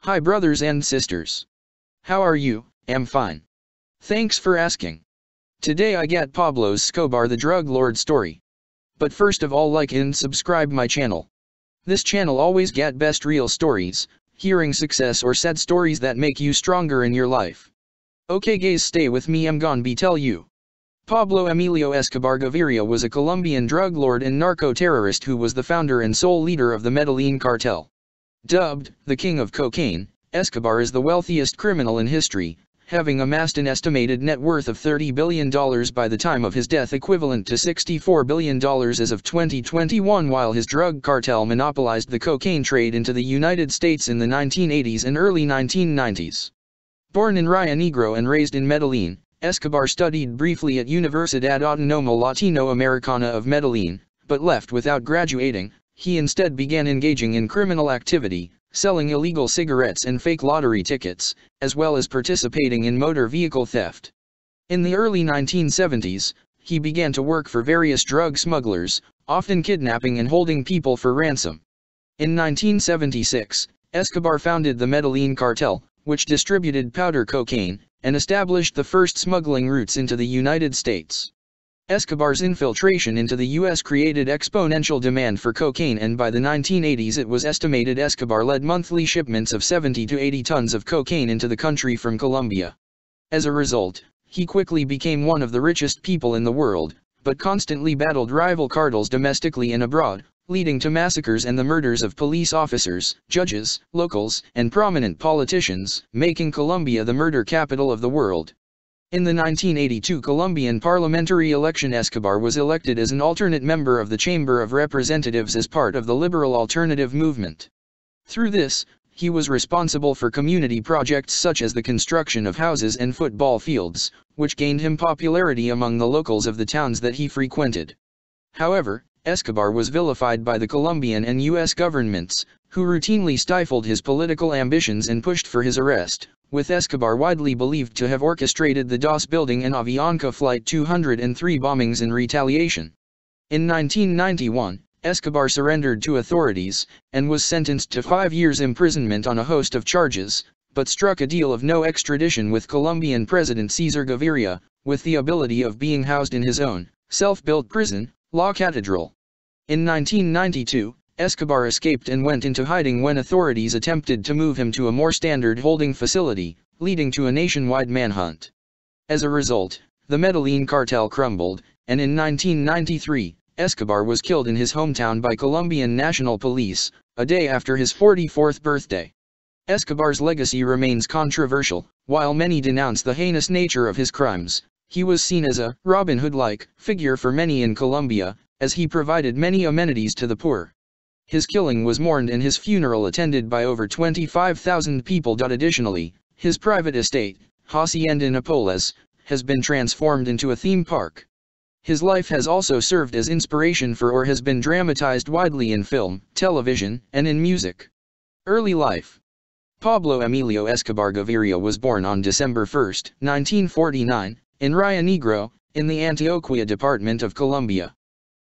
Hi brothers and sisters. How are you? I'm fine. Thanks for asking. Today I get Pablos Escobar the drug lord story. But first of all, like and subscribe my channel. This channel always get best real stories, hearing success or sad stories that make you stronger in your life. Okay guys, stay with me, I'm gonna be tell you. Pablo Emilio Escobar Gaviria was a Colombian drug lord and narco-terrorist who was the founder and sole leader of the Medellin cartel. Dubbed the King of Cocaine, Escobar is the wealthiest criminal in history, having amassed an estimated net worth of $30 billion by the time of his death, equivalent to $64 billion as of 2021, while his drug cartel monopolized the cocaine trade into the United States in the 1980s and early 1990s. Born in Rio Negro and raised in Medellin, Escobar studied briefly at Universidad Autónoma Latinoamericana of Medellin, but left without graduating. He instead began engaging in criminal activity, selling illegal cigarettes and fake lottery tickets, as well as participating in motor vehicle theft. In the early 1970s, he began to work for various drug smugglers, often kidnapping and holding people for ransom. In 1976, Escobar founded the Medellin cartel, which distributed powder cocaine, and established the first smuggling routes into the United States. Escobar's infiltration into the U.S. created exponential demand for cocaine, and by the 1980s it was estimated Escobar led monthly shipments of 70 to 80 tons of cocaine into the country from Colombia. As a result, he quickly became one of the richest people in the world, but constantly battled rival cartels domestically and abroad, leading to massacres and the murders of police officers, judges, locals, and prominent politicians, making Colombia the murder capital of the world. In the 1982 Colombian parliamentary election, Escobar was elected as an alternate member of the Chamber of Representatives as part of the liberal alternative movement. Through this, he was responsible for community projects such as the construction of houses and football fields, which gained him popularity among the locals of the towns that he frequented. However, Escobar was vilified by the Colombian and U.S. governments, who routinely stifled his political ambitions and pushed for his arrest, with Escobar widely believed to have orchestrated the DOS building and Avianca Flight 203 bombings in retaliation. In 1991, Escobar surrendered to authorities, and was sentenced to 5 years imprisonment on a host of charges, but struck a deal of no extradition with Colombian President Cesar Gaviria, with the ability of being housed in his own, self-built prison, La Catedral. In 1992, Escobar escaped and went into hiding when authorities attempted to move him to a more standard holding facility, leading to a nationwide manhunt. As a result, the Medellin cartel crumbled, and in 1993, Escobar was killed in his hometown by Colombian National Police, a day after his 44th birthday. Escobar's legacy remains controversial. While many denounce the heinous nature of his crimes, he was seen as a Robin Hood-like figure for many in Colombia, as he provided many amenities to the poor. His killing was mourned and his funeral attended by over 25,000 people. Additionally, his private estate, Hacienda Nápoles, has been transformed into a theme park. His life has also served as inspiration for or has been dramatized widely in film, television, and in music. Early life. Pablo Emilio Escobar Gaviria was born on December 1, 1949, in Rio Negro, in the Antioquia department of Colombia.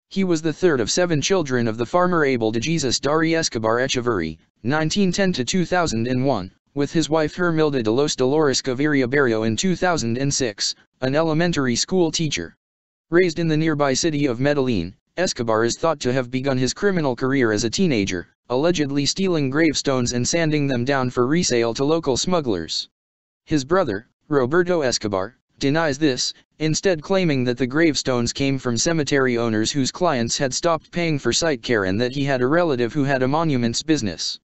He was the third of 7 children of the farmer Abel de Jesus Dari Escobar Echeverri, 1910–2001, with his wife Hermilda de los Dolores Gaviria Barrio in 2006, an elementary school teacher. Raised in the nearby city of Medellin, Escobar is thought to have begun his criminal career as a teenager, allegedly stealing gravestones and sanding them down for resale to local smugglers. His brother, Roberto Escobar, denies this, instead claiming that the gravestones came from cemetery owners whose clients had stopped paying for site care and that he had a relative who had a monuments business.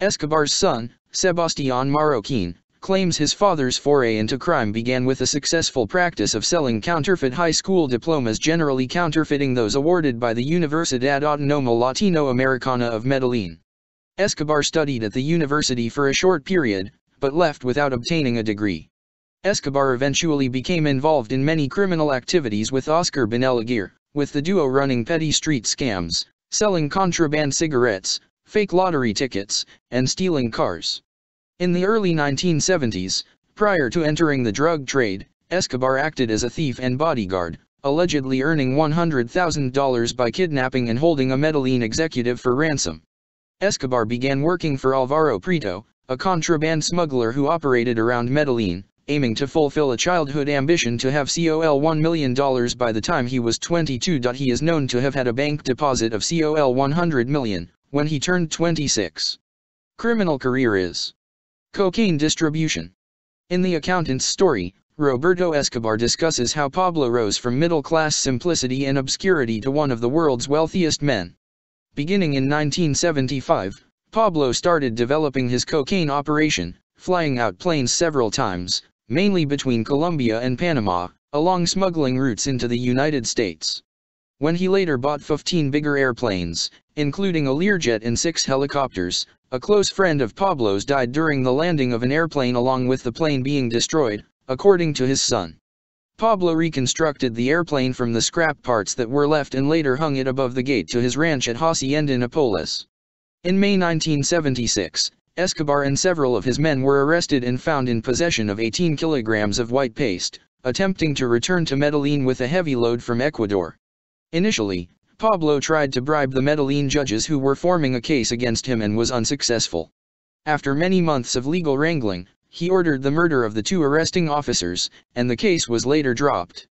Escobar's son, Sebastián Marroquín, claims his father's foray into crime began with a successful practice of selling counterfeit high school diplomas, generally counterfeiting those awarded by the Universidad Autónoma Latinoamericana of Medellin. Escobar studied at the university for a short period, but left without obtaining a degree. Escobar eventually became involved in many criminal activities with Oscar Benellaguirre, with the duo running petty street scams, selling contraband cigarettes, fake lottery tickets, and stealing cars. In the early 1970s, prior to entering the drug trade, Escobar acted as a thief and bodyguard, allegedly earning $100,000 by kidnapping and holding a Medellin executive for ransom. Escobar began working for Alvaro Prieto, a contraband smuggler who operated around Medellin, aiming to fulfill a childhood ambition to have $1 million by the time he was 22. He is known to have had a bank deposit of $100 million when he turned 26. Criminal career is cocaine distribution. In The Accountant's Story, Roberto Escobar discusses how Pablo rose from middle-class simplicity and obscurity to one of the world's wealthiest men. Beginning in 1975, Pablo started developing his cocaine operation, flying out planes several times, mainly between Colombia and Panama, along smuggling routes into the United States. When he later bought 15 bigger airplanes, including a Learjet and 6 helicopters, a close friend of Pablo's died during the landing of an airplane along with the plane being destroyed, according to his son. Pablo reconstructed the airplane from the scrap parts that were left and later hung it above the gate to his ranch at Hacienda Nápoles. In May 1976, Escobar and several of his men were arrested and found in possession of 18 kilograms of white paste, attempting to return to Medellin with a heavy load from Ecuador. Initially, Pablo tried to bribe the Medellin judges who were forming a case against him and was unsuccessful. After many months of legal wrangling, he ordered the murder of the 2 arresting officers, and the case was later dropped.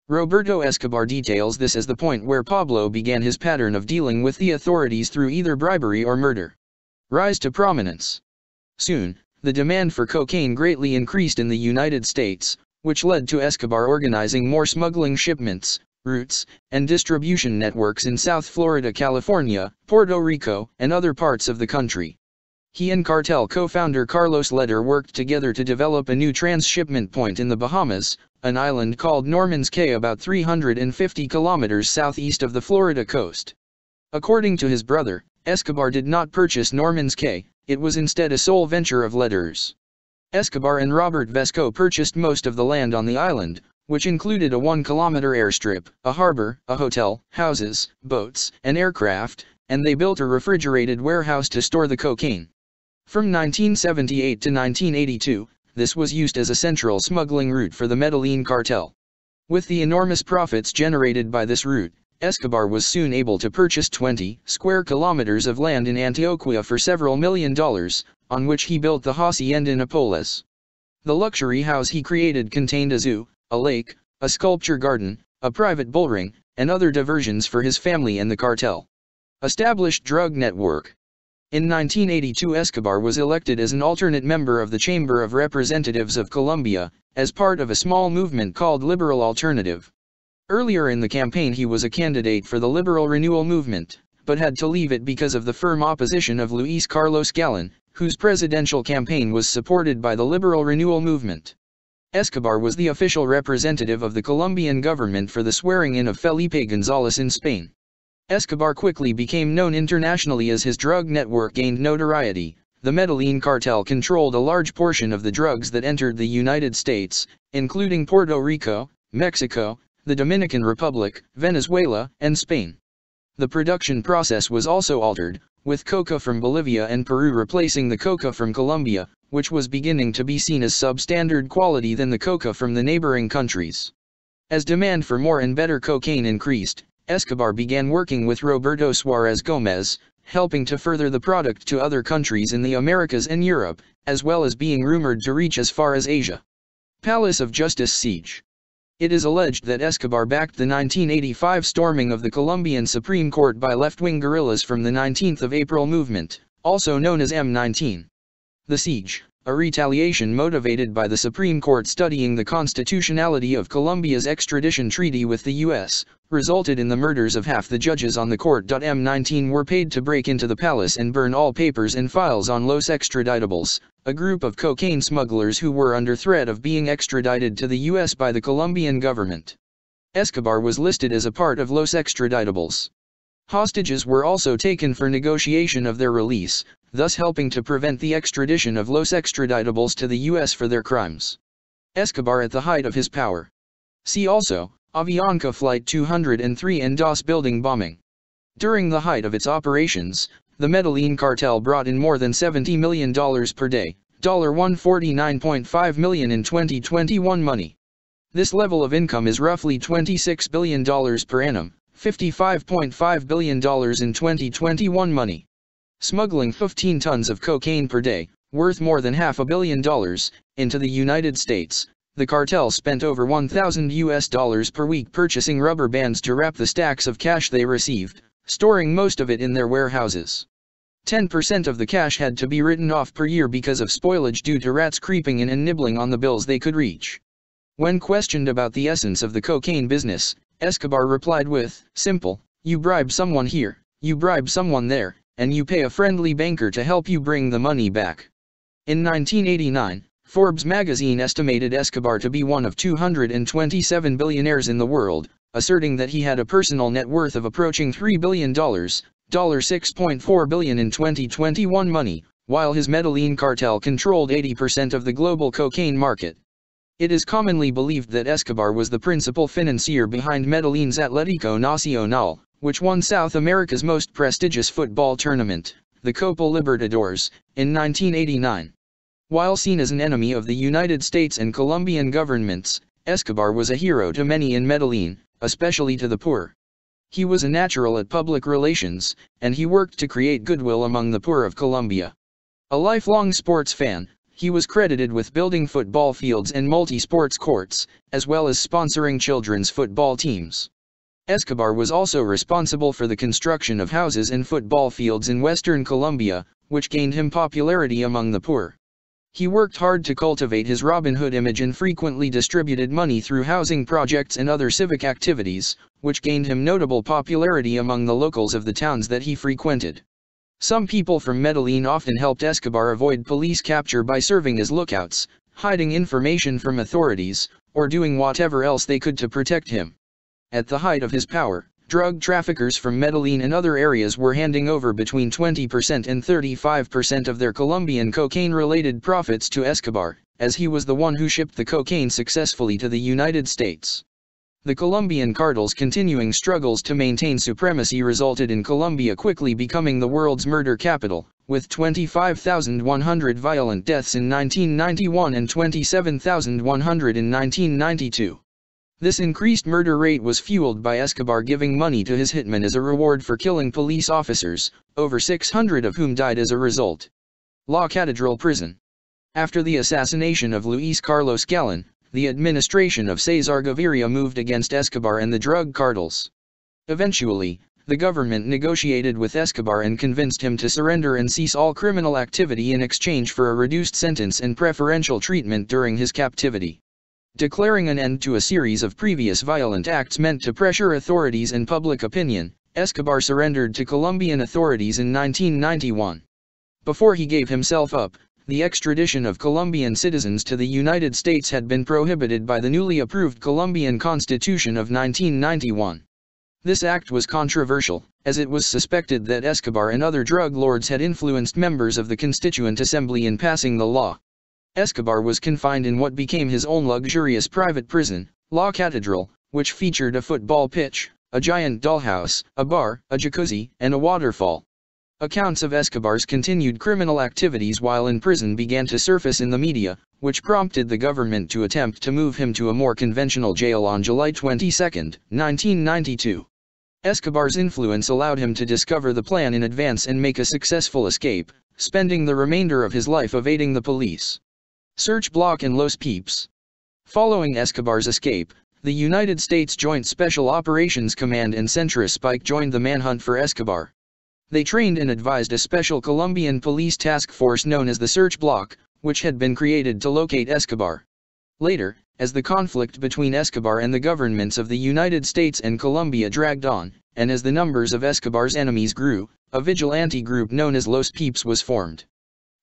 Roberto Escobar details this as the point where Pablo began his pattern of dealing with the authorities through either bribery or murder. Rise to prominence. Soon, the demand for cocaine greatly increased in the United States, which led to Escobar organizing more smuggling shipments, routes, and distribution networks in South Florida, California, Puerto Rico, and other parts of the country. He and cartel co-founder Carlos Leder worked together to develop a new transshipment point in the Bahamas, an island called Norman's Cay about 350 kilometers southeast of the Florida coast. According to his brother, Escobar did not purchase Norman's Cay, it was instead a sole venture of Leder's. Escobar and Robert Vesco purchased most of the land on the island, which included a 1-kilometer airstrip, a harbor, a hotel, houses, boats, and aircraft, and they built a refrigerated warehouse to store the cocaine. From 1978 to 1982, this was used as a central smuggling route for the Medellin cartel. With the enormous profits generated by this route, Escobar was soon able to purchase 20 square kilometers of land in Antioquia for several $1 million, on which he built the Hacienda Nápoles. The luxury house he created contained a zoo, a lake, a sculpture garden, a private bullring, and other diversions for his family and the cartel. Established drug network. In 1982, Escobar was elected as an alternate member of the Chamber of Representatives of Colombia, as part of a small movement called Liberal Alternative. Earlier in the campaign he was a candidate for the Liberal Renewal movement, but had to leave it because of the firm opposition of Luis Carlos Galán, whose presidential campaign was supported by the Liberal Renewal movement. Escobar was the official representative of the Colombian government for the swearing-in of Felipe González in Spain. Escobar quickly became known internationally as his drug network gained notoriety. The Medellin cartel controlled a large portion of the drugs that entered the United States, including Puerto Rico, Mexico, the Dominican Republic, Venezuela, and Spain. The production process was also altered, with coca from Bolivia and Peru replacing the coca from Colombia, which was beginning to be seen as substandard quality than the coca from the neighboring countries. As demand for more and better cocaine increased, Escobar began working with Roberto Suarez Gomez, helping to further the product to other countries in the Americas and Europe, as well as being rumored to reach as far as Asia. Palace of Justice siege. It is alleged that Escobar backed the 1985 storming of the Colombian Supreme Court by left-wing guerrillas from the 19th of April movement, also known as M19. The siege, a retaliation motivated by the Supreme Court studying the constitutionality of Colombia's extradition treaty with the U.S., resulted in the murders of half the judges on the court. M19 were paid to break into the palace and burn all papers and files on Los Extraditables, a group of cocaine smugglers who were under threat of being extradited to the U.S. by the Colombian government. Escobar was listed as a part of Los Extraditables. Hostages were also taken for negotiation of their release, thus helping to prevent the extradition of Los Extraditables to the U.S. for their crimes. Escobar at the height of his power. See also, Avianca Flight 203 and DOS building bombing. During the height of its operations, the Medellin cartel brought in more than $70 million per day, $149.5 million in 2021 money. This level of income is roughly $26 billion per annum, $55.5 billion in 2021 money. Smuggling 15 tons of cocaine per day, worth more than $500 million, into the United States. The cartel spent over $1,000 per week purchasing rubber bands to wrap the stacks of cash they received, storing most of it in their warehouses. 10% of the cash had to be written off per year because of spoilage due to rats creeping in and nibbling on the bills they could reach. When questioned about the essence of the cocaine business, Escobar replied with, "Simple, you bribe someone here, you bribe someone there, and you pay a friendly banker to help you bring the money back." In 1989, Forbes magazine estimated Escobar to be one of 227 billionaires in the world, asserting that he had a personal net worth of approaching $3 billion, $6.4 billion in 2021 money, while his Medellin cartel controlled 80% of the global cocaine market. It is commonly believed that Escobar was the principal financier behind Medellin's Atlético Nacional, which won South America's most prestigious football tournament, the Copa Libertadores, in 1989. While seen as an enemy of the United States and Colombian governments, Escobar was a hero to many in Medellin, especially to the poor. He was a natural at public relations, and he worked to create goodwill among the poor of Colombia. A lifelong sports fan, he was credited with building football fields and multi-sports courts, as well as sponsoring children's football teams. Escobar was also responsible for the construction of houses and football fields in western Colombia, which gained him popularity among the poor. He worked hard to cultivate his Robin Hood image and frequently distributed money through housing projects and other civic activities, which gained him notable popularity among the locals of the towns that he frequented. Some people from Medellin often helped Escobar avoid police capture by serving as lookouts, hiding information from authorities, or doing whatever else they could to protect him. At the height of his power, drug traffickers from Medellin and other areas were handing over between 20% and 35% of their Colombian cocaine-related profits to Escobar, as he was the one who shipped the cocaine successfully to the United States. The Colombian cartel's continuing struggles to maintain supremacy resulted in Colombia quickly becoming the world's murder capital, with 25,100 violent deaths in 1991 and 27,100 in 1992. This increased murder rate was fueled by Escobar giving money to his hitmen as a reward for killing police officers, over 600 of whom died as a result. La Catedral Prison. After the assassination of Luis Carlos Galán, the administration of Cesar Gaviria moved against Escobar and the drug cartels. Eventually, the government negotiated with Escobar and convinced him to surrender and cease all criminal activity in exchange for a reduced sentence and preferential treatment during his captivity. Declaring an end to a series of previous violent acts meant to pressure authorities and public opinion, Escobar surrendered to Colombian authorities in 1991. Before he gave himself up, the extradition of Colombian citizens to the United States had been prohibited by the newly approved Colombian Constitution of 1991. This act was controversial, as it was suspected that Escobar and other drug lords had influenced members of the Constituent Assembly in passing the law. Escobar was confined in what became his own luxurious private prison, La Catedral, which featured a football pitch, a giant dollhouse, a bar, a jacuzzi, and a waterfall. Accounts of Escobar's continued criminal activities while in prison began to surface in the media, which prompted the government to attempt to move him to a more conventional jail on July 22, 1992. Escobar's influence allowed him to discover the plan in advance and make a successful escape, spending the remainder of his life evading the police. Search Block and Los Peeps. Following Escobar's escape, the United States Joint Special Operations Command and Centra Spike joined the manhunt for Escobar. They trained and advised a special Colombian police task force known as the Search Block, which had been created to locate Escobar. Later, as the conflict between Escobar and the governments of the United States and Colombia dragged on, and as the numbers of Escobar's enemies grew, a vigilante group known as Los Peeps was formed.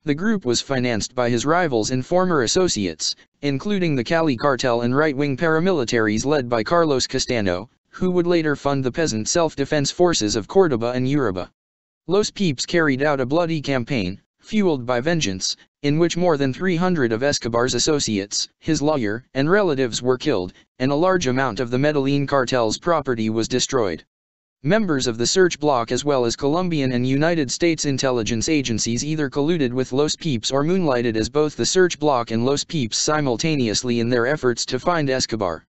The group was financed by his rivals and former associates, including the Cali cartel and right-wing paramilitaries led by Carlos Castano, who would later fund the peasant self-defense forces of Córdoba and Urabá. Los Peeps carried out a bloody campaign, fueled by vengeance, in which more than 300 of Escobar's associates, his lawyer, and relatives were killed, and a large amount of the Medellin cartel's property was destroyed. Members of the Search Block as well as Colombian and United States intelligence agencies either colluded with Los Peeps or moonlighted as both the Search Block and Los Peeps simultaneously in their efforts to find Escobar.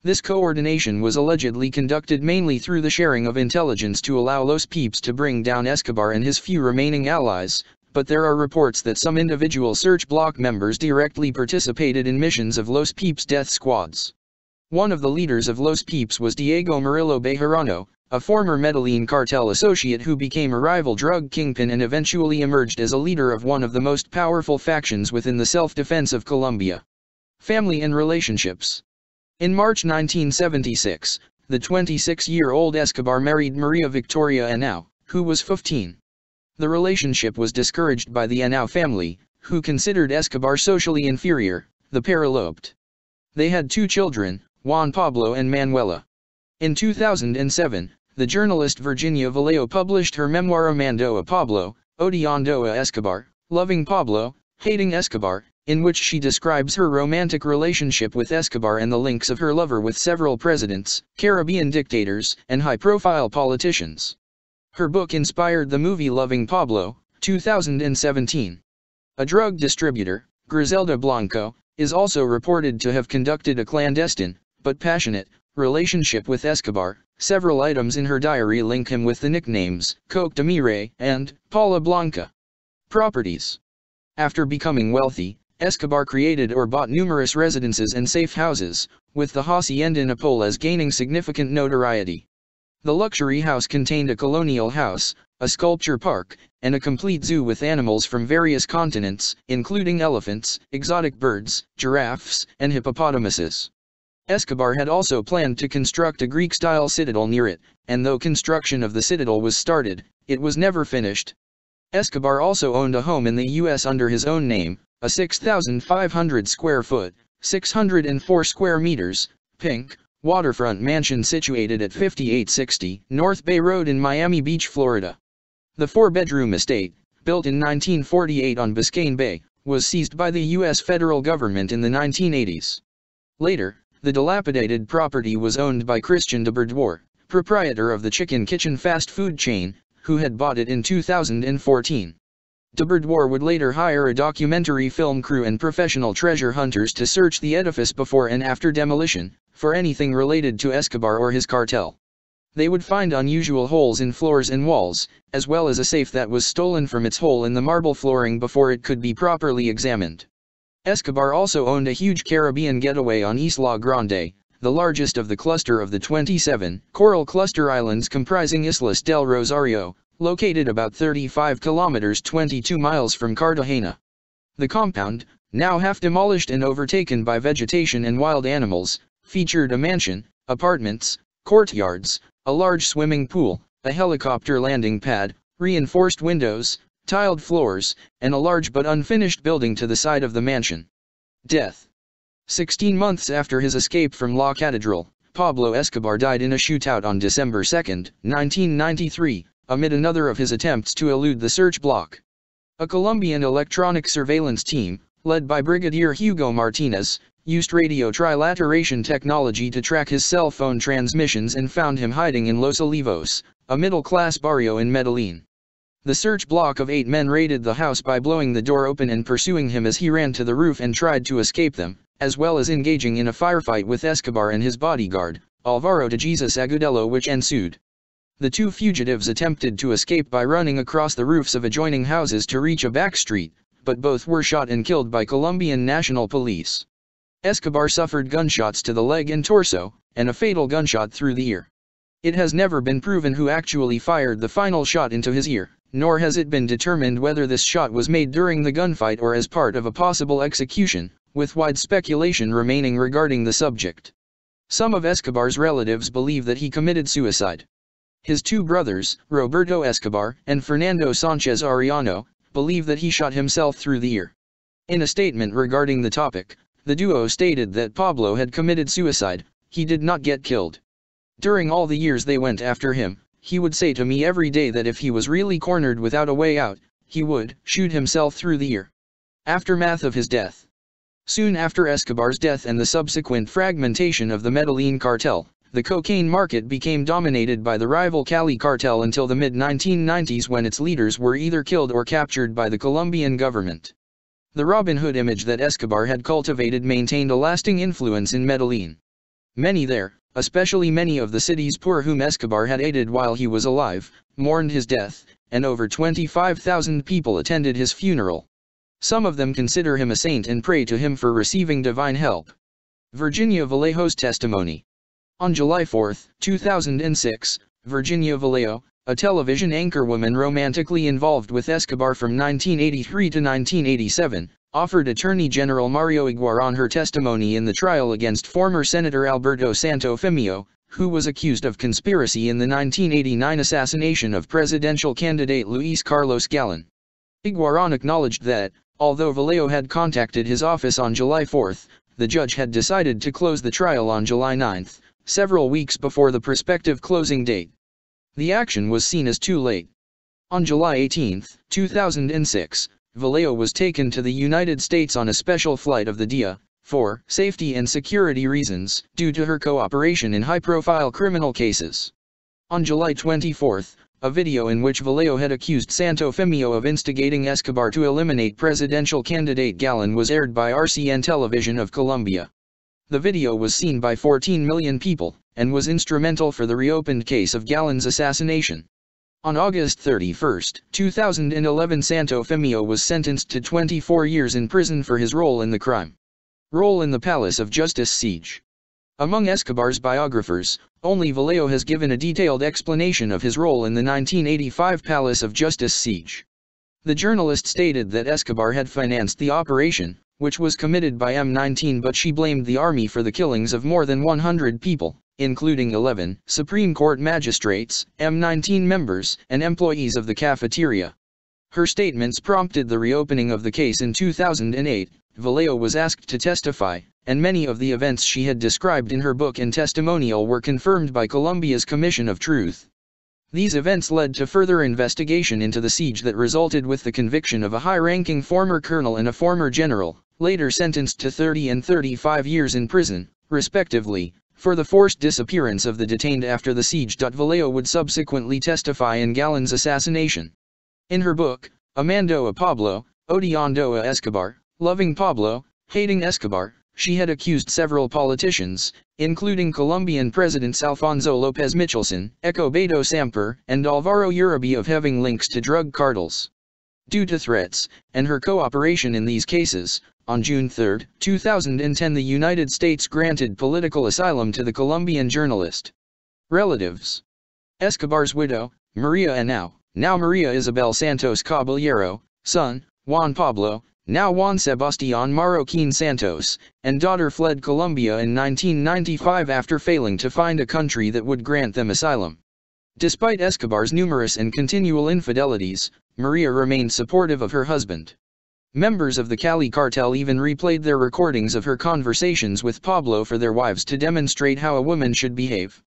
This coordination was allegedly conducted mainly through the sharing of intelligence to allow Los Peeps to bring down Escobar and his few remaining allies, but there are reports that some individual search block members directly participated in missions of Los Peeps death squads. One of the leaders of Los Peeps was Diego Murillo Bejarano, a former Medellin cartel associate who became a rival drug kingpin and eventually emerged as a leader of one of the most powerful factions within the self-defense of Colombia. Family and relationships. In March 1976, the 26-year-old Escobar married Maria Victoria Henao, who was 15. The relationship was discouraged by the Henao family, who considered Escobar socially inferior. The pair eloped. They had 2 children, Juan Pablo and Manuela. In 2007, the journalist Virginia Vallejo published her memoir Amando a Pablo, Odiando a Escobar, Loving Pablo, Hating Escobar, in which she describes her romantic relationship with Escobar and the links of her lover with several presidents, Caribbean dictators, and high-profile politicians. Her book inspired the movie Loving Pablo, 2017. A drug distributor, Griselda Blanco, is also reported to have conducted a clandestine, but passionate, relationship with Escobar. Several items in her diary link him with the nicknames Coke de Mire and Paula Blanca. Properties. After becoming wealthy, Escobar created or bought numerous residences and safe houses, with the Hacienda Napoles gaining significant notoriety. The luxury house contained a colonial house, a sculpture park, and a complete zoo with animals from various continents, including elephants, exotic birds, giraffes, and hippopotamuses. Escobar had also planned to construct a Greek-style citadel near it, and though construction of the citadel was started, it was never finished. Escobar also owned a home in the U.S. under his own name, a 6,500 square foot, 604 square meters, pink, waterfront mansion situated at 5860 North Bay Road in Miami Beach, Florida. The 4-bedroom estate, built in 1948 on Biscayne Bay, was seized by the U.S. federal government in the 1980s. Later, the dilapidated property was owned by Christian de Bourdois, proprietor of the Chicken Kitchen fast food chain, who had bought it in 2014. De Bourdois would later hire a documentary film crew and professional treasure hunters to search the edifice before and after demolition, for anything related to Escobar or his cartel. They would find unusual holes in floors and walls, as well as a safe that was stolen from its hole in the marble flooring before it could be properly examined. Escobar also owned a huge Caribbean getaway on Isla Grande, the largest of the cluster of the 27 coral cluster islands comprising Islas del Rosario, located about 35 kilometers 22 miles from Cartagena. The compound, now half demolished and overtaken by vegetation and wild animals, featured a mansion, apartments, courtyards, a large swimming pool, a helicopter landing pad, reinforced windows, tiled floors, and a large but unfinished building to the side of the mansion. Death. 16 months after his escape from La Catedral, Pablo Escobar died in a shootout on December 2, 1993, amid another of his attempts to elude the search block. A Colombian electronic surveillance team, led by Brigadier Hugo Martinez, used radio trilateration technology to track his cell phone transmissions and found him hiding in Los Olivos, a middle-class barrio in Medellin. The search block of 8 men raided the house by blowing the door open and pursuing him as he ran to the roof and tried to escape them, as well as engaging in a firefight with Escobar and his bodyguard, Alvaro de Jesus Agudelo, which ensued. The 2 fugitives attempted to escape by running across the roofs of adjoining houses to reach a back street, but both were shot and killed by Colombian National Police. Escobar suffered gunshots to the leg and torso, and a fatal gunshot through the ear. It has never been proven who actually fired the final shot into his ear, nor has it been determined whether this shot was made during the gunfight or as part of a possible execution, with wide speculation remaining regarding the subject. Some of Escobar's relatives believe that he committed suicide. His 2 brothers, Roberto Escobar and Fernando Sanchez Arellano, believe that he shot himself through the ear. In a statement regarding the topic, the duo stated that Pablo had committed suicide. He did not get killed. During all the years they went after him, he would say to me every day that if he was really cornered without a way out, he would shoot himself through the ear. Aftermath of his death. Soon after Escobar's death and the subsequent fragmentation of the Medellin cartel, the cocaine market became dominated by the rival Cali cartel until the mid-1990s, when its leaders were either killed or captured by the Colombian government. The Robin Hood image that Escobar had cultivated maintained a lasting influence in Medellin. Many there, especially many of the city's poor whom Escobar had aided while he was alive, mourned his death, and over 25,000 people attended his funeral. Some of them consider him a saint and pray to him for receiving divine help. Virginia Vallejo's testimony. On July 4, 2006, Virginia Vallejo, a television anchorwoman romantically involved with Escobar from 1983 to 1987, offered Attorney General Mario Iguaran her testimony in the trial against former Senator Alberto Santofimio, who was accused of conspiracy in the 1989 assassination of presidential candidate Luis Carlos Galán. Iguaran acknowledged that, although Vallejo had contacted his office on July 4, the judge had decided to close the trial on July 9, several weeks before the prospective closing date. The action was seen as too late. On July 18, 2006, Vallejo was taken to the United States on a special flight of the DIA, for safety and security reasons, due to her cooperation in high-profile criminal cases. On July 24, a video in which Vallejo had accused Santofimio of instigating Escobar to eliminate presidential candidate Galán was aired by RCN Television of Colombia. The video was seen by 14 million people, and was instrumental for the reopened case of Galán's assassination. On August 31, 2011, Santofimio was sentenced to 24 years in prison for his role in the crime. Role in the Palace of Justice siege. Among Escobar's biographers, only Vallejo has given a detailed explanation of his role in the 1985 Palace of Justice siege. The journalist stated that Escobar had financed the operation, which was committed by M19, but she blamed the army for the killings of more than 100 people, including 11 Supreme Court magistrates, M19 members, and employees of the cafeteria. Her statements prompted the reopening of the case in 2008. Vallejo was asked to testify, and many of the events she had described in her book and testimonial were confirmed by Colombia's Commission of Truth. These events led to further investigation into the siege that resulted with the conviction of a high-ranking former colonel and a former general, later sentenced to 30 and 35 years in prison, respectively, for the forced disappearance of the detained after the siege. Vallejo would subsequently testify in Galán's assassination. In her book, Amando a Pablo, Odiando a Escobar, Loving Pablo, Hating Escobar, she had accused several politicians, including Colombian presidents Alfonso López Michelson, Eco Beto Samper, and Álvaro Uribe, of having links to drug cartels. Due to threats, and her cooperation in these cases, on June 3, 2010, the United States granted political asylum to the Colombian journalist. Relatives. Escobar's widow, Maria Henao, now Maria Isabel Santos Caballero, son, Juan Pablo, now Juan Sebastián Marroquín Santos, and daughter fled Colombia in 1995 after failing to find a country that would grant them asylum. Despite Escobar's numerous and continual infidelities, Maria remained supportive of her husband. Members of the Cali cartel even replayed their recordings of her conversations with Pablo for their wives to demonstrate how a woman should behave.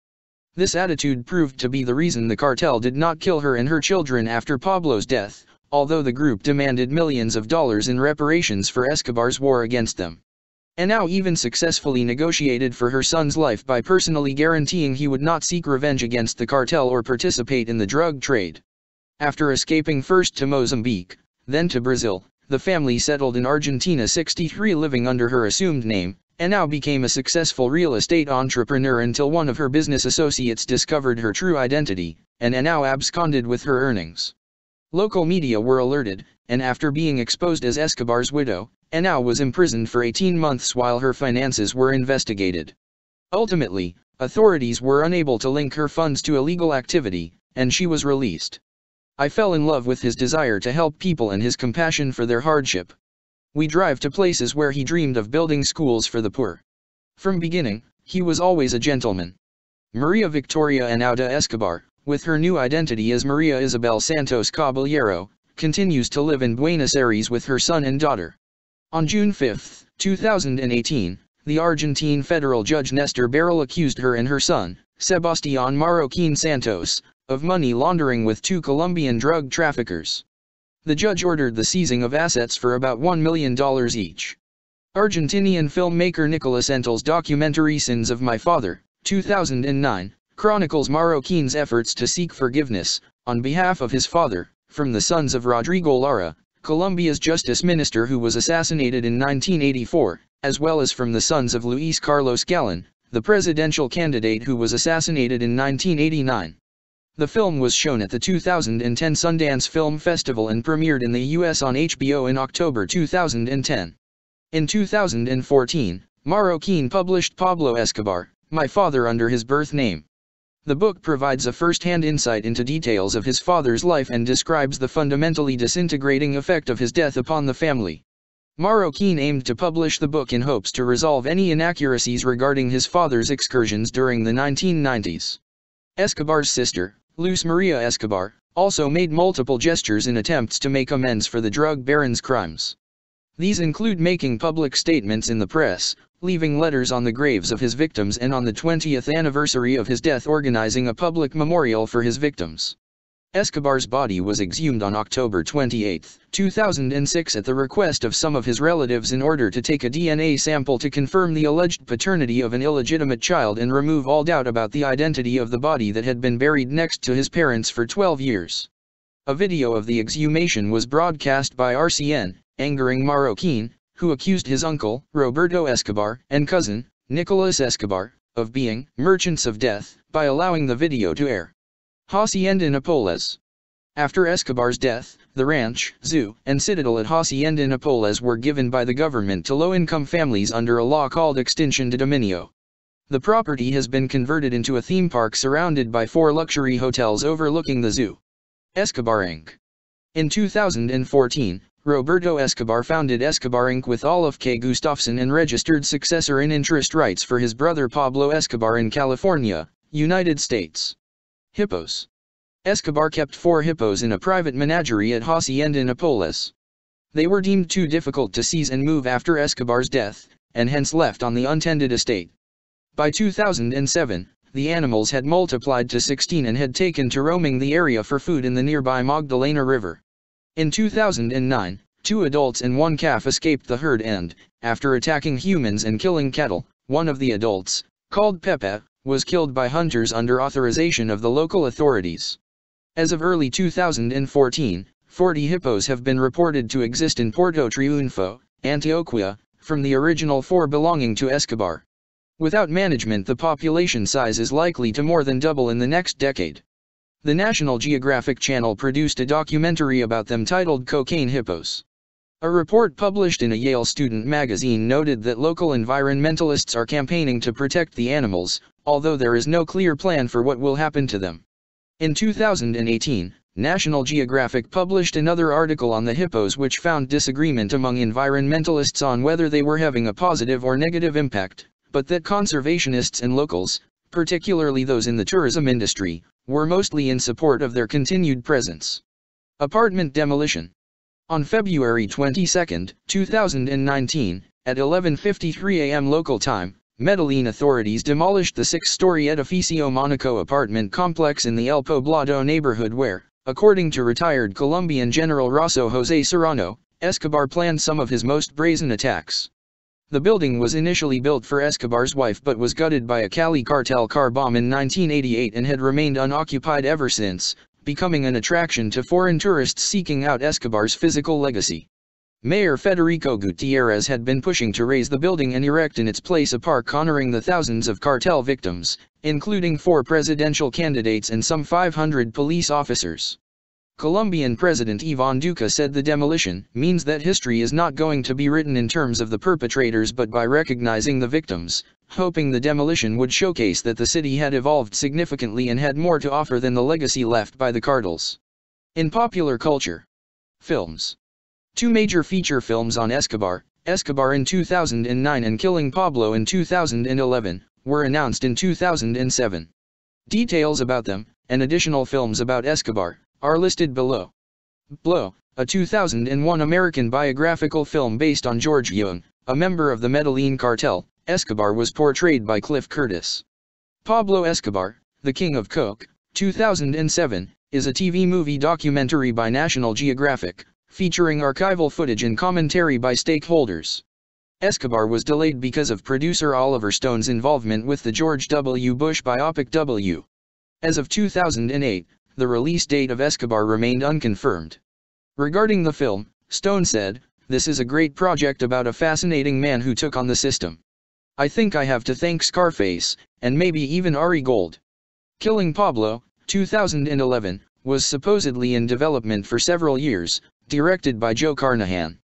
This attitude proved to be the reason the cartel did not kill her and her children after Pablo's death, although the group demanded millions of dollars in reparations for Escobar's war against them. Henao even successfully negotiated for her son's life by personally guaranteeing he would not seek revenge against the cartel or participate in the drug trade. After escaping first to Mozambique, then to Brazil, the family settled in Argentina 63, living under her assumed name. Henao became a successful real estate entrepreneur until one of her business associates discovered her true identity, and Henao absconded with her earnings. Local media were alerted, and after being exposed as Escobar's widow, Henao was imprisoned for 18 months while her finances were investigated. Ultimately, authorities were unable to link her funds to illegal activity, and she was released. I fell in love with his desire to help people and his compassion for their hardship. We drive to places where he dreamed of building schools for the poor. From beginning, he was always a gentleman. Maria Victoria Henao de Escobar, with her new identity as Maria Isabel Santos Caballero, continues to live in Buenos Aires with her son and daughter. On June 5, 2018, the Argentine federal judge Néstor Barral accused her and her son, Sebastián Marroquín Santos, of money laundering with 2 Colombian drug traffickers. The judge ordered the seizing of assets for about $1 million each. Argentinian filmmaker Nicolas Entel's documentary Sins of My Father, 2009, chronicles Marroquín's efforts to seek forgiveness, on behalf of his father, from the sons of Rodrigo Lara, Colombia's justice minister who was assassinated in 1984, as well as from the sons of Luis Carlos Galán, the presidential candidate who was assassinated in 1989. The film was shown at the 2010 Sundance Film Festival and premiered in the US on HBO in October 2010. In 2014, Marroquin published Pablo Escobar, My Father under his birth name. The book provides a first-hand insight into details of his father's life and describes the fundamentally disintegrating effect of his death upon the family. Marroquin aimed to publish the book in hopes to resolve any inaccuracies regarding his father's excursions during the 1990s. Escobar's sister, Luz Maria Escobar, also made multiple gestures in attempts to make amends for the drug baron's crimes. These include making public statements in the press, leaving letters on the graves of his victims, and on the 20th anniversary of his death organizing a public memorial for his victims. Escobar's body was exhumed on October 28, 2006 at the request of some of his relatives in order to take a DNA sample to confirm the alleged paternity of an illegitimate child and remove all doubt about the identity of the body that had been buried next to his parents for 12 years. A video of the exhumation was broadcast by RCN, angering Marroquin, who accused his uncle, Roberto Escobar, and cousin, Nicolas Escobar, of being merchants of death, by allowing the video to air. Hacienda Napoles. After Escobar's death, the ranch, zoo, and citadel at Hacienda Napoles were given by the government to low-income families under a law called Extinción de Dominio. The property has been converted into a theme park surrounded by 4 luxury hotels overlooking the zoo. Escobar Inc. In 2014, Roberto Escobar founded Escobar Inc. with Olaf K. Gustafsson and registered successor in interest rights for his brother Pablo Escobar in California, United States. Hippos. Escobar kept 4 hippos in a private menagerie at Hacienda Napoles. They were deemed too difficult to seize and move after Escobar's death, and hence left on the untended estate. By 2007, the animals had multiplied to 16 and had taken to roaming the area for food in the nearby Magdalena River. In 2009, 2 adults and 1 calf escaped the herd and, after attacking humans and killing cattle, one of the adults, called Pepe, was killed by hunters under authorization of the local authorities. As of early 2014, 40 hippos have been reported to exist in Puerto Triunfo, Antioquia, from the original 4 belonging to Escobar. Without management, the population size is likely to more than double in the next decade. The National Geographic Channel produced a documentary about them titled Cocaine Hippos. A report published in a Yale student magazine noted that local environmentalists are campaigning to protect the animals, although there is no clear plan for what will happen to them. In 2018, National Geographic published another article on the hippos which found disagreement among environmentalists on whether they were having a positive or negative impact, but that conservationists and locals, particularly those in the tourism industry, were mostly in support of their continued presence. Apartment demolition. On February 22, 2019, at 11:53 a.m. local time, Medellin authorities demolished the 6-story Edificio Monaco apartment complex in the El Poblado neighborhood where, according to retired Colombian General Rosso José Serrano, Escobar planned some of his most brazen attacks. The building was initially built for Escobar's wife but was gutted by a Cali cartel car bomb in 1988 and had remained unoccupied ever since, becoming an attraction to foreign tourists seeking out Escobar's physical legacy. Mayor Federico Gutierrez had been pushing to raise the building and erect in its place a park honoring the thousands of cartel victims, including 4 presidential candidates and some 500 police officers. Colombian President Iván Duque said the demolition means that history is not going to be written in terms of the perpetrators but by recognizing the victims, hoping the demolition would showcase that the city had evolved significantly and had more to offer than the legacy left by the cartels. In popular culture. Films. 2 major feature films on Escobar, Escobar in 2009 and Killing Pablo in 2011, were announced in 2007. Details about them, and additional films about Escobar, are listed below. Blow, a 2001 American biographical film based on George Young, a member of the Medellin cartel. Escobar was portrayed by Cliff Curtis. Pablo Escobar, the King of Coke, 2007, is a TV movie documentary by National Geographic, featuring archival footage and commentary by stakeholders. Escobar was delayed because of producer Oliver Stone's involvement with the George W. Bush biopic W. As of 2008, the release date of Escobar remained unconfirmed. Regarding the film, Stone said, "This is a great project about a fascinating man who took on the system. I think I have to thank Scarface, and maybe even Ari Gold. Killing Pablo, 2011, was supposedly in development for several years, directed by Joe Carnahan.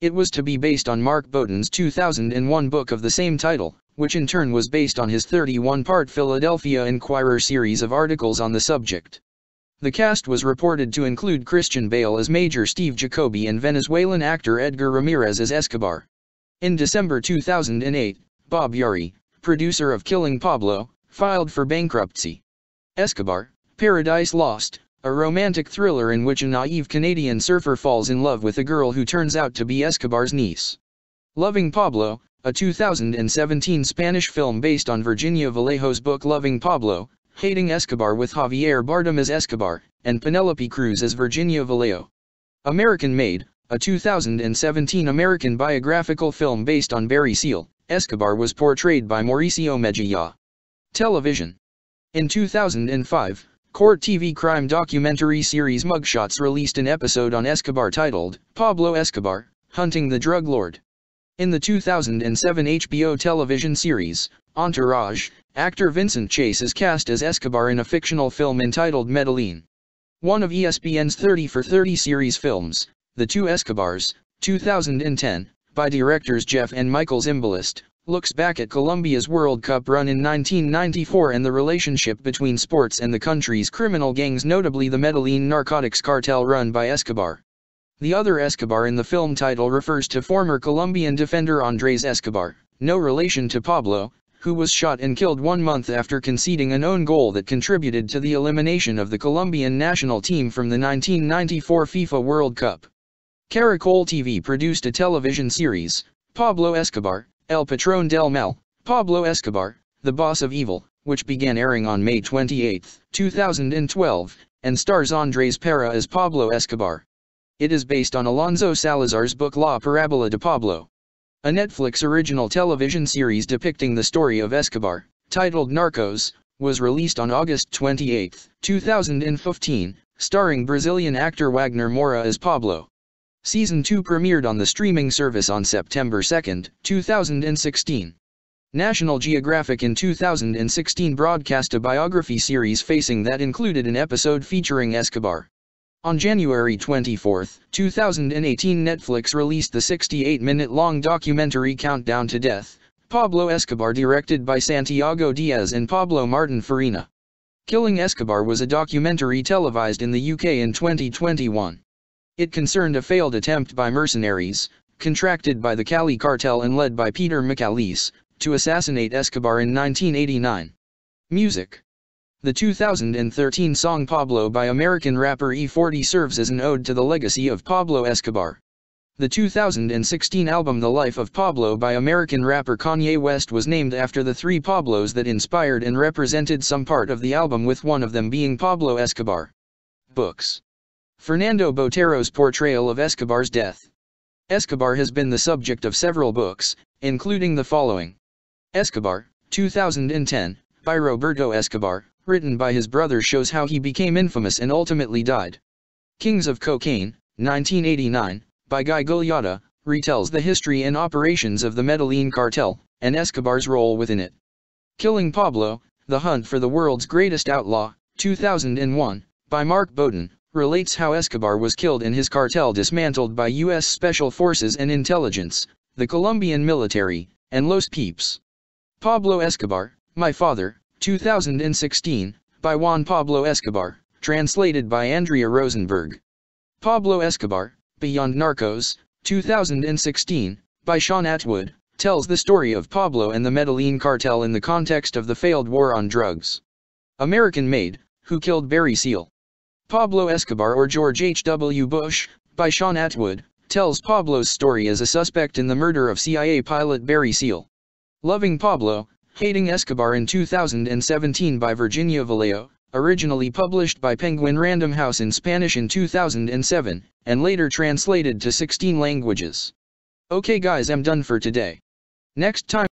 It was to be based on Mark Bowden's 2001 book of the same title, which in turn was based on his 31-part Philadelphia Inquirer series of articles on the subject. The cast was reported to include Christian Bale as Major Steve Jacoby and Venezuelan actor Edgar Ramirez as Escobar. In December 2008, Bob Yari, producer of Killing Pablo, filed for bankruptcy. Escobar, Paradise Lost, a romantic thriller in which a naive Canadian surfer falls in love with a girl who turns out to be Escobar's niece. Loving Pablo, a 2017 Spanish film based on Virginia Vallejo's book Loving Pablo, Hating Escobar with Javier Bardem as Escobar, and Penelope Cruz as Virginia Vallejo. American Made, a 2017 American biographical film based on Barry Seal, Escobar was portrayed by Mauricio Mejia. Television. In 2005, Court TV crime documentary series Mugshots released an episode on Escobar titled, Pablo Escobar, Hunting the Drug Lord. In the 2007 HBO television series, Entourage, actor Vincent Chase is cast as Escobar in a fictional film entitled Medellin. One of ESPN's 30 for 30 series films, The Two Escobars, 2010, by directors Jeff and Michael Zimbalist, looks back at Colombia's World Cup run in 1994 and the relationship between sports and the country's criminal gangs, notably the Medellin narcotics cartel run by Escobar. The other Escobar in the film title refers to former Colombian defender Andrés Escobar, no relation to Pablo, who was shot and killed 1 month after conceding an own goal that contributed to the elimination of the Colombian national team from the 1994 FIFA World Cup. Caracol TV produced a television series, Pablo Escobar, El Patrón del Mal, Pablo Escobar, The Boss of Evil, which began airing on May 28, 2012, and stars Andrés Parra as Pablo Escobar. It is based on Alonso Salazar's book La Parábola de Pablo. A Netflix original television series depicting the story of Escobar, titled Narcos, was released on August 28, 2015, starring Brazilian actor Wagner Moura as Pablo. Season 2 premiered on the streaming service on September 2, 2016. National Geographic in 2016 broadcast a biography series Facing that included an episode featuring Escobar. On January 24, 2018, Netflix released the 68-minute-long documentary Countdown to Death, Pablo Escobar, directed by Santiago Diaz and Pablo Martin Farina. Killing Escobar was a documentary televised in the UK in 2021. It concerned a failed attempt by mercenaries, contracted by the Cali cartel and led by Peter McAleese, to assassinate Escobar in 1989. Music. The 2013 song Pablo by American rapper E40 serves as an ode to the legacy of Pablo Escobar. The 2016 album The Life of Pablo by American rapper Kanye West was named after the three Pablos that inspired and represented some part of the album, with one of them being Pablo Escobar. Books. Fernando Botero's portrayal of Escobar's death. Escobar has been the subject of several books, including the following. Escobar, 2010, by Roberto Escobar, written by his brother, shows how he became infamous and ultimately died. Kings of Cocaine, 1989, by Guy Gulliata, retells the history and operations of the Medellin cartel, and Escobar's role within it. Killing Pablo, The Hunt for the World's Greatest Outlaw, 2001, by Mark Bowden, relates how Escobar was killed and his cartel dismantled by U.S. Special Forces and Intelligence, the Colombian military, and Los Peeps. Pablo Escobar, My Father, 2016, by Juan Pablo Escobar, translated by Andrea Rosenberg. Pablo Escobar, Beyond Narcos, 2016, by Sean Atwood, tells the story of Pablo and the Medellin cartel in the context of the failed war on drugs. American Made, Who Killed Barry Seal? Pablo Escobar or George H.W. Bush, by Sean Atwood, tells Pablo's story as a suspect in the murder of CIA pilot Barry Seal. Loving Pablo, Hating Escobar in 2017 by Virginia Vallejo, originally published by Penguin Random House in Spanish in 2007, and later translated to 16 languages. Okay guys, I'm done for today. Next time